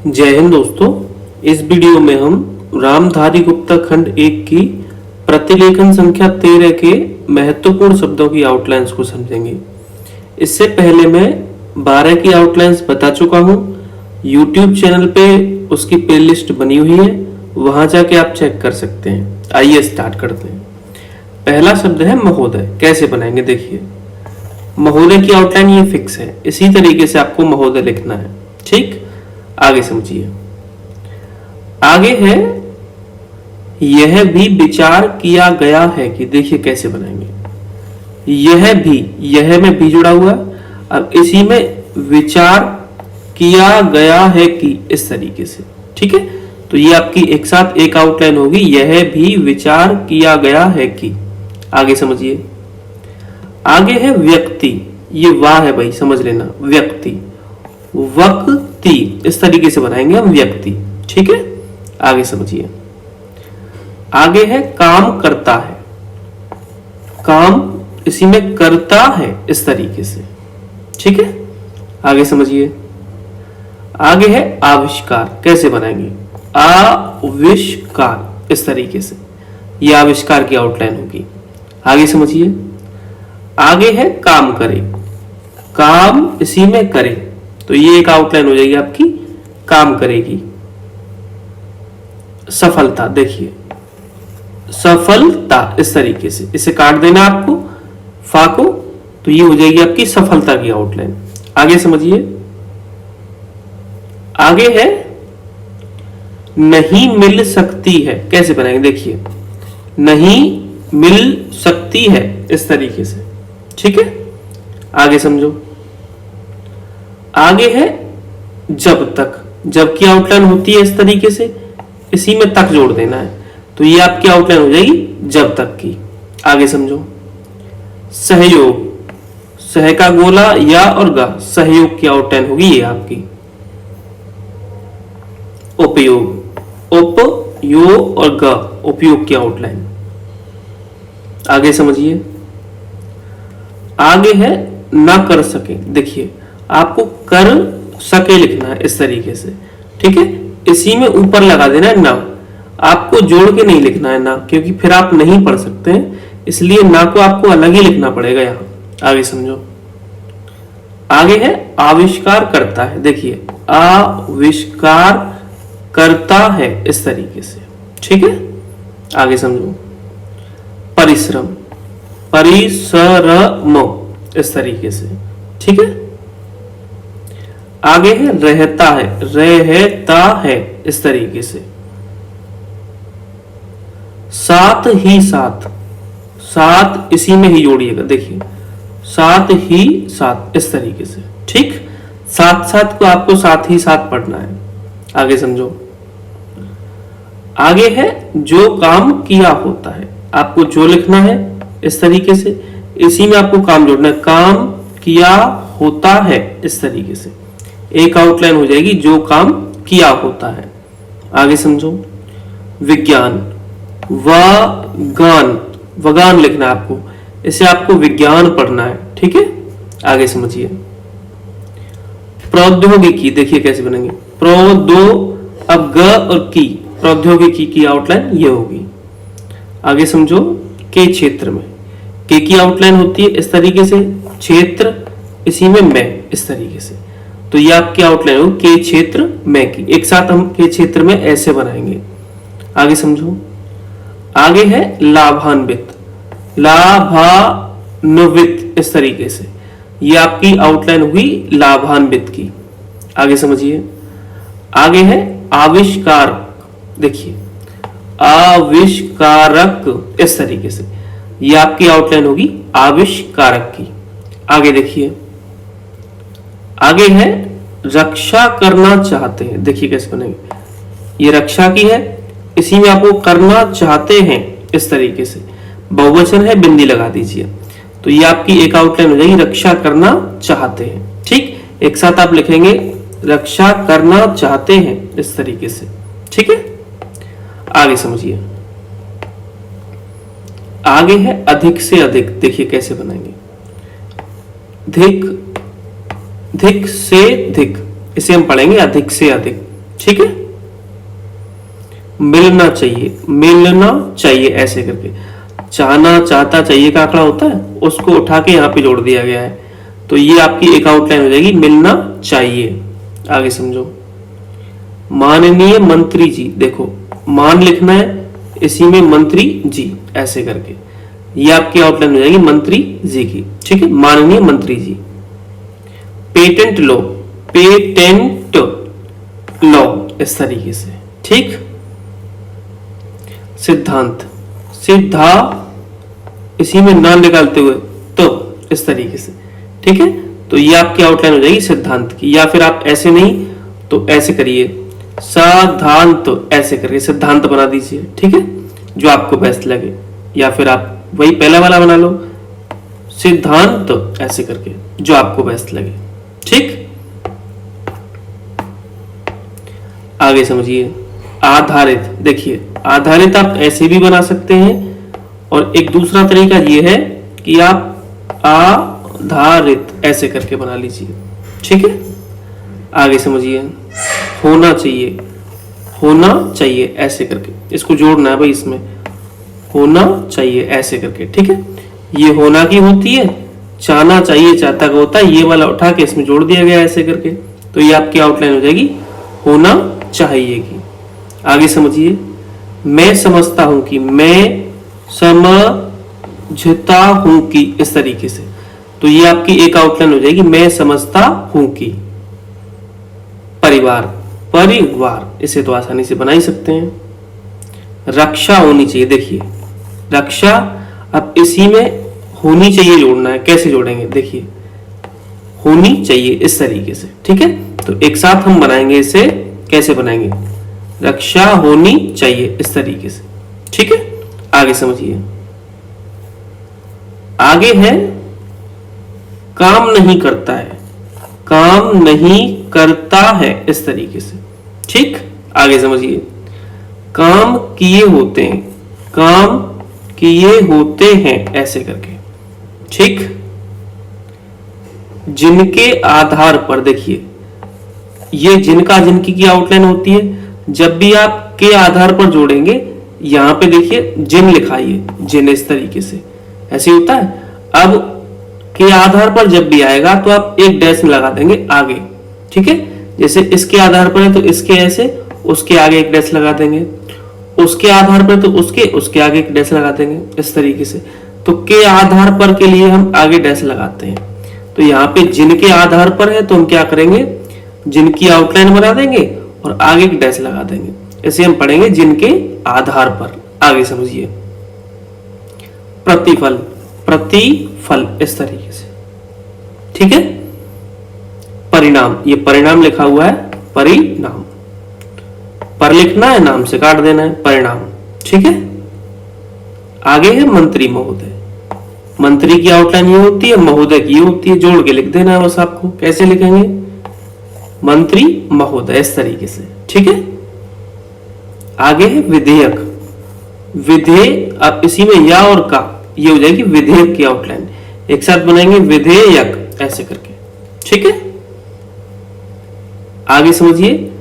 जय हिंद दोस्तों। इस वीडियो में हम रामधारी गुप्ता खंड 1 की प्रतिलेखन संख्या 13 के महत्वपूर्ण शब्दों की आउटलाइंस को समझेंगे। इससे पहले मैं 12 की आउटलाइंस बता चुका हूं। YouTube चैनल पे उसकी प्लेलिस्ट बनी हुई है, वहां जाके आप चेक कर सकते हैं। आइए स्टार्ट करते हैं। पहला शब्द है महोदय। कैसे बनाएंगे देखिए। महोदय की आउटलाइन ये फिक्स है, इसी तरीके से आपको महोदय लिखना है। ठीक, आगे समझिए। आगे है यह भी विचार किया गया है कि, देखिए कैसे बनाएंगे। यह भी, यह में भी जुड़ा हुआ, अब इसी में विचार किया गया है कि, इस तरीके से। ठीक है, तो ये आपकी एक साथ एक आउटलाइन होगी। यह भी विचार किया गया है कि। आगे समझिए। आगे है व्यक्ति, ये वाह है भाई, समझ लेना। व्यक्ति, वक्ति, इस तरीके से बनाएंगे हम व्यक्ति। ठीक है, आगे समझिए। आगे है काम करता है। काम इसी में करता है, इस तरीके से। ठीक है, आगे समझिए। आगे है आविष्कार। कैसे बनाएंगे? आविष्कार, इस तरीके से। यह आविष्कार की आउटलाइन होगी। आगे समझिए। आगे है काम करे। काम इसी में करे, तो ये एक आउटलाइन हो जाएगी आपकी, काम करेगी। सफलता, देखिए सफलता, इस तरीके से। इसे काट देना आपको, फा को, तो ये हो जाएगी आपकी सफलता की आउटलाइन। आगे समझिए। आगे है नहीं मिल सकती है। कैसे बनाएंगे देखिए। नहीं मिल सकती है, इस तरीके से। ठीक है, आगे समझो। आगे है जब तक। जब की आउटलाइन होती है इस तरीके से, इसी में तक जोड़ देना है, तो ये आपकी आउटलाइन हो जाएगी जब तक की। आगे समझो। सहयोग, सह का गोला या और गा, सहयोग की आउटलाइन होगी ये आपकी। उपयोग, उप यो और ग, उपयोग की आउटलाइन। आगे समझिए। आगे है ना कर सके। देखिए आपको कर सके लिखना है, इस तरीके से। ठीक है, इसी में ऊपर लगा देना है ना, आपको जोड़ के नहीं लिखना है ना, क्योंकि फिर आप नहीं पढ़ सकते हैं, इसलिए ना को आपको अलग ही लिखना पड़ेगा यहां। आगे समझो। आगे है आविष्कार करता है। देखिए आविष्कार करता है, इस तरीके से। ठीक है, आगे समझो। परिश्रम, परिश्रम, इस तरीके से। ठीक है, आगे है रहता है। रहता है, इस तरीके से। साथ ही साथ, साथ इसी में ही जोड़िएगा। देखिए साथ ही साथ, इस तरीके से। ठीक, साथ साथ को आपको साथ ही साथ पढ़ना है। आगे समझो। आगे है जो काम किया होता है। आपको जो लिखना है इस तरीके से, इसी में आपको काम जोड़ना है। काम किया होता है, इस तरीके से। एक आउटलाइन हो जाएगी जो काम किया होता है। आगे समझो। विज्ञान, वगान, वगान लिखना है आपको, इसे आपको विज्ञान पढ़ना है। ठीक है, आगे समझिए। प्रौद्योगिकी, देखिए कैसे बनेंगे। प्रोदो, अब ग और की, प्रौद्योगिकी की आउटलाइन ये होगी। आगे समझो। के क्षेत्र में, के की आउटलाइन होती है इस तरीके से। क्षेत्र इसी में मैं, इस तरीके से। तो ये आपकी आउटलाइन हो के क्षेत्र में की। एक साथ हम के क्षेत्र में ऐसे बनाएंगे। आगे समझो। आगे है लाभान्वित, लाभान्वित, इस तरीके से। ये आपकी आउटलाइन हुई लाभान्वित की। आगे समझिए। आगे है आविष्कार। देखिए आविष्कारक, इस तरीके से। ये आपकी आउटलाइन होगी आविष्कारक की। आगे देखिए। आगे है रक्षा करना चाहते हैं। देखिए कैसे बनेंगे। ये रक्षा की है, इसी में आपको करना चाहते हैं, इस तरीके से। बहुवचन है, बिंदी लगा दीजिए। तो ये आपकी एक आउटलाइन हो जाएगी रक्षा करना चाहते हैं। ठीक, एक साथ आप लिखेंगे रक्षा करना चाहते हैं, इस तरीके से। ठीक है, आगे समझिए। आगे है अधिक से अधिक। देखिए कैसे बनाएंगे। धिक, धिक से धिक, इसे हम पढ़ेंगे अधिक से अधिक। ठीक है। मिलना चाहिए ऐसे करके, चाहना चाहता चाहिए का आंकड़ा होता है, उसको उठा के यहाँ पे जोड़ दिया गया है। तो ये आपकी एक आउटलाइन हो जाएगी, मिलना चाहिए। आगे समझो, माननीय मंत्री जी, देखो मान लिखना है, इसी में मंत्री जी ऐसे करके, ये आपकी आउटलाइन हो जाएगी मंत्री जी की, ठीक है, माननीय मंत्री जी। पेटेंट लॉ, इस तरीके से, ठीक। सिद्धांत, इसी में ना निकालते हुए तो इस तरीके से, ठीक है। तो ये आपकी आउटलाइन हो जाएगी सिद्धांत की। या फिर आप ऐसे नहीं तो ऐसे करिए, सिद्धांत ऐसे करके सिद्धांत बना दीजिए, ठीक है, जो आपको बेस्ट लगे। या फिर आप वही पहला वाला बना लो, सिद्धांत ऐसे करके, जो आपको बेस्ट लगे, ठीक। आगे समझिए, आधारित, देखिए आधारित आप ऐसे भी बना सकते हैं, और एक दूसरा तरीका ये है कि आप आधारित ऐसे करके बना लीजिए, ठीक है। आगे समझिए, होना चाहिए ऐसे करके, इसको जोड़ना है भाई, इसमें होना चाहिए ऐसे करके, ठीक है। ये होना की होती है, चाहना चाहिए चाहता का होता है, ये वाला उठा के इसमें जोड़ दिया गया ऐसे करके। तो ये आपकी आउटलाइन हो जाएगी होना चाहिए की। आगे समझिए, मैं समझता हूं कि, मैं समझता हूं कि, इस तरीके से। तो ये आपकी एक आउटलाइन हो जाएगी, मैं समझता हूं कि। परिवार, इसे तो आसानी से बना ही सकते हैं। रक्षा होनी चाहिए, देखिए रक्षा, अब इसी में होनी चाहिए जोड़ना है, कैसे जोड़ेंगे, देखिए होनी चाहिए इस तरीके से, ठीक है। तो एक साथ हम बनाएंगे इसे, कैसे बनाएंगे, रक्षा होनी चाहिए इस तरीके से, ठीक है। आगे समझिए, आगे है काम नहीं करता है, इस तरीके से, ठीक। आगे समझिए, काम किए होते हैं ऐसे करके, ठीक। जिनके आधार पर, देखिए ये जिनका जिनकी की आउटलाइन होती है। जब भी आप के आधार पर जोड़ेंगे, यहां पे देखिए जिन लिखाइए, जिन इस तरीके से ऐसे होता है। अब के आधार पर जब भी आएगा तो आप एक डैश लगा देंगे आगे, ठीक है। जैसे इसके आधार पर है तो इसके ऐसे, उसके आगे एक डैश लगा देंगे, उसके आधार पर तो उसके आगे एक डैश लगा देंगे इस तरीके से। तो के आधार पर के लिए हम आगे डैश लगाते हैं। तो यहाँ पे जिनके आधार पर है तो हम क्या करेंगे, जिनकी आउटलाइन बना देंगे और आगे एक डैश लगा देंगे। इसे हम पढ़ेंगे जिनके आधार पर। आगे समझिए, प्रतिफल इस तरीके से, ठीक है। परिणाम, ये परिणाम लिखा हुआ है, परिणाम, पर लिखना है, नाम से काट देना है, परिणाम, ठीक है। आगे है मंत्री महोदय। मंत्री की आउटलाइन ये होती है, महोदय की ये होती है, जोड़ के लिख देना है बस आपको। कैसे लिखेंगे, मंत्री महोदय इस तरीके से, ठीक है। आगे है विधेयक। अब इसी में या और का, ये हो जाएगी विधेयक की आउटलाइन। एक साथ बनाएंगे विधेयक ऐसे करके, ठीक है। आगे समझिए,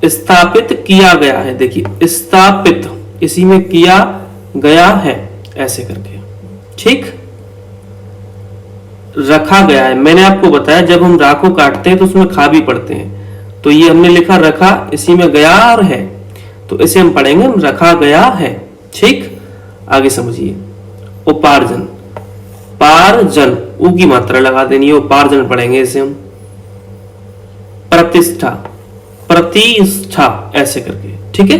स्थापित किया गया है, देखिए स्थापित, इसी में किया गया है ऐसे करके, ठीक। रखा गया है, मैंने आपको बताया जब हम रा को काटते हैं तो उसमें खा भी पढ़ते हैं। तो ये हमने लिखा रखा, इसी में गया और है, तो इसे हम पढ़ेंगे हम रखा गया है, ठीक। आगे समझिए, उपार्जन, पार्जन, ऊ की मात्रा लगा देनी है, उपार्जन पढ़ेंगे इसे हम। प्रतिष्ठा ऐसे करके, ठीक है।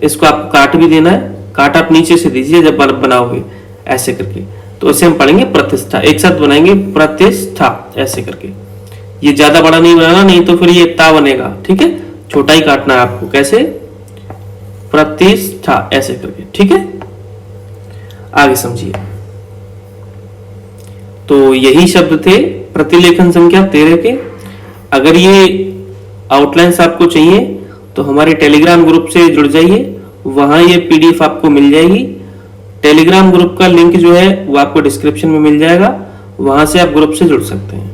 इसको आप काट भी देना है, काट आप नीचे से दीजिए जब बनाओगे ऐसे करके। तो इसे हम पढ़ेंगे प्रतिष्ठा, एक साथ बनाएंगे प्रतिष्ठा ऐसे करके। ये ज्यादा बड़ा नहीं बनाना, नहीं तो फिर ये ता बनेगा, ठीक है। छोटा ही काटना है आपको, कैसे, प्रतिष्ठा ऐसे करके, ठीक है। आगे समझिए, तो यही शब्द थे प्रतिलेखन संख्या 13 के। अगर ये आउटलाइंस आपको चाहिए तो हमारे टेलीग्राम ग्रुप से जुड़ जाइए, वहां ये पीडीएफ आपको मिल जाएगी। टेलीग्राम ग्रुप का लिंक जो है वो आपको डिस्क्रिप्शन में मिल जाएगा, वहां से आप ग्रुप से जुड़ सकते हैं।